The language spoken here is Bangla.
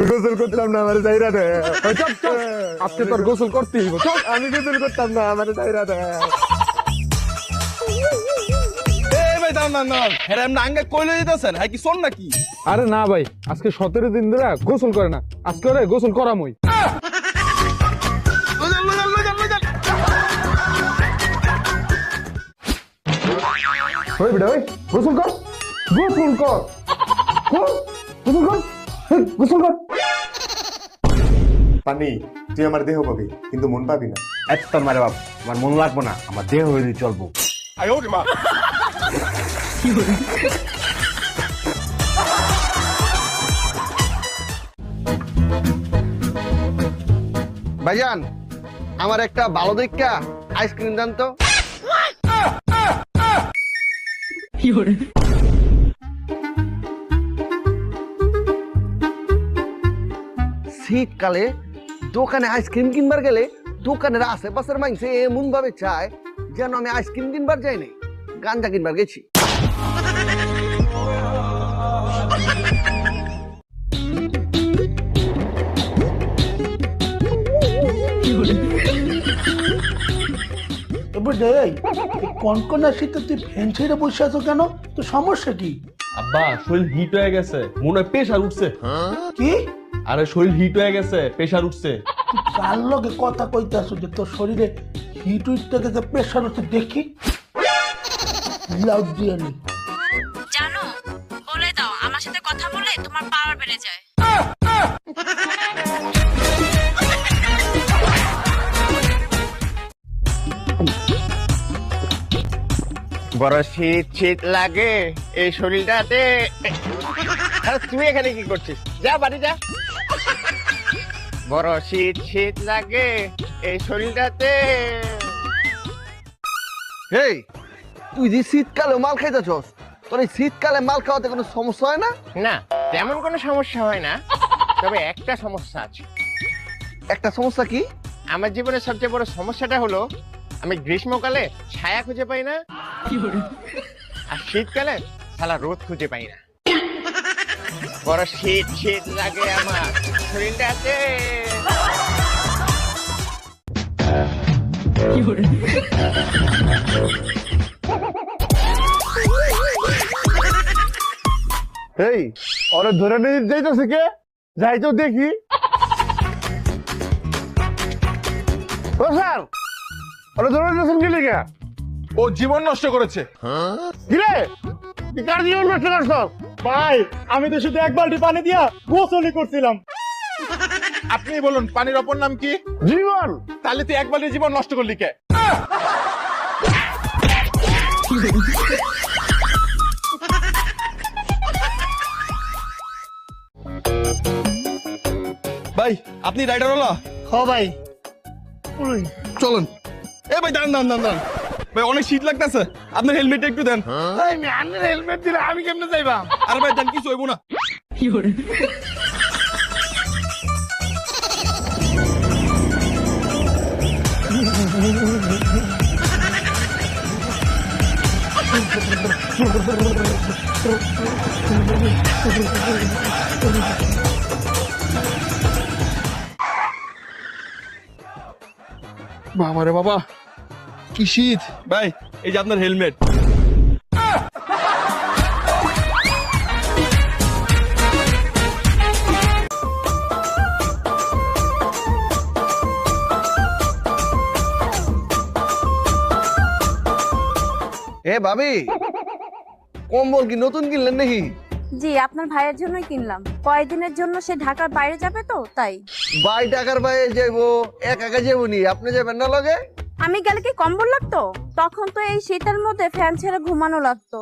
গোসল করতাম না, আমার চাইরা দে। চপ চপ, আজকে তোর গোসল করতেই হইব। চল। আমি গোসল করতাম না, আমার চাইরা দে। এই ভাই দাঁড়ান দাঁড়ান দাঁড়ান, হ্যাঁ এমনি আঙ্গে কইলে দিতেছেন, হ্যাঁ কি শোন নাকি? আরে না ভাই, আজকে 17 দিন ধরে গোসল করে না, আজকে ওরে গোসল করামই। ওই বেটা ওই, গোসল কর, গোসল কর, গোসল কর, গোসল কর। পানি, তুই আমার দেহ পাবি কিন্তু মন পাবি না। তোর মারে বাপ, আমার মন লাগবো না, আমার দেহ হইলে চলবো। ভাইজান, আমার একটা ভালো দেখা আইসক্রিম দেন তো। শীতকালে দোকানে আইসক্রিম কিনবার গেলে দোকানের আশেপাশের মানুষে এমন ভাবে চায় যেন আমি আইসক্রিম কিনবার যাই নাই, গাঞ্জা কিনবার গেছি। কনকনা শীতে তুই ফ্যান ছেড়ে বসে আছো কেন? তো সমস্যা কি? আব্বা শরীর হিট হয়ে গেছে, মনে হয় প্রেশার উঠছে। কি আরে শরীর হিট হয়ে গেছে, প্রেশার উঠছে। তুই কার লগে কথা কইতে আসো যে তোর শরীরে হিট উঠতে গেছে, প্রেশার হচ্ছে? দেখি লাউড দিয়ে নি। জানো, বলে দাও আমার সাথে কথা বলে তোমার পাওয়ার বেড়ে যায়। বড় শীত শীত লাগে এই শরীরটাতে। আরে তুই এখানে কি করছিস? যা বাড়ি যা। বড় শীত শীত লাগে এই শরীরটাতে। এই, তুই যে শীতকালে মাল খাইতেছস, তোর এই শীতকালে মাল খাওয়াতে কোনো সমস্যা হয় না? না, তেমন কোনো সমস্যা হয় না, তবে একটা সমস্যা আছে। একটা সমস্যা কি? আমার জীবনের সবচেয়ে বড় সমস্যাটা হলো আমি গ্রীষ্মকালে ছায়া খুঁজে পাই না, আর শীতকালে শালা রোদ খুঁজে পাই না। বড় শীত শীত লাগে আমার শরীরটাতে। এই, ওরে ধরে নিয়ে যাইতেছে কে? যাই তো দেখি। ও স্যার, ওরে ধরে নিয়েছেন কি লিখে? ও জীবন নষ্ট করেছে। কিরে, তুই কার জীবন নষ্ট করছ? ভাই, আমি তো শুধু এক বালতি পানি দিয়া গোসলই করছিলাম। আপনি বলুন পানির অপর নাম কি? জীবন। তাহলে তুই একবার জীবন নষ্ট করলি কে? ভাই আপনি রাইডার হলো? হ ভাই, চলুন। এ ভাই দাঁড়ান দাঁড়ান দাঁড়ান, ভাই অনেক শীত লাগতেছে, আপনার হেলমেটটা একটু দেন। হেলমেট দিলে আমি কেমনে যাইবা? আরে ভাই দেন, কিছু হইব না। বাবা রে বাবা, কি শীত। ভাই এই যে আপনার হেলমেট। এ ভাবি, কম্বল কি নতুন কিনলেন নাকি? জি, আপনার ভাইয়ের জন্যই কিনলাম। কয়েকদিনের জন্য সে ঢাকার বাইরে যাবে তো তাই। ভাই টাকার বাইরে যাইবো, একা যাবো নি, আপনি যাবেন না লগে? আমি গেলে কি কম্বল লাগতো? তখন তো এই শীতের মধ্যে ফ্যান ছেড়ে ঘুমানো লাগতো।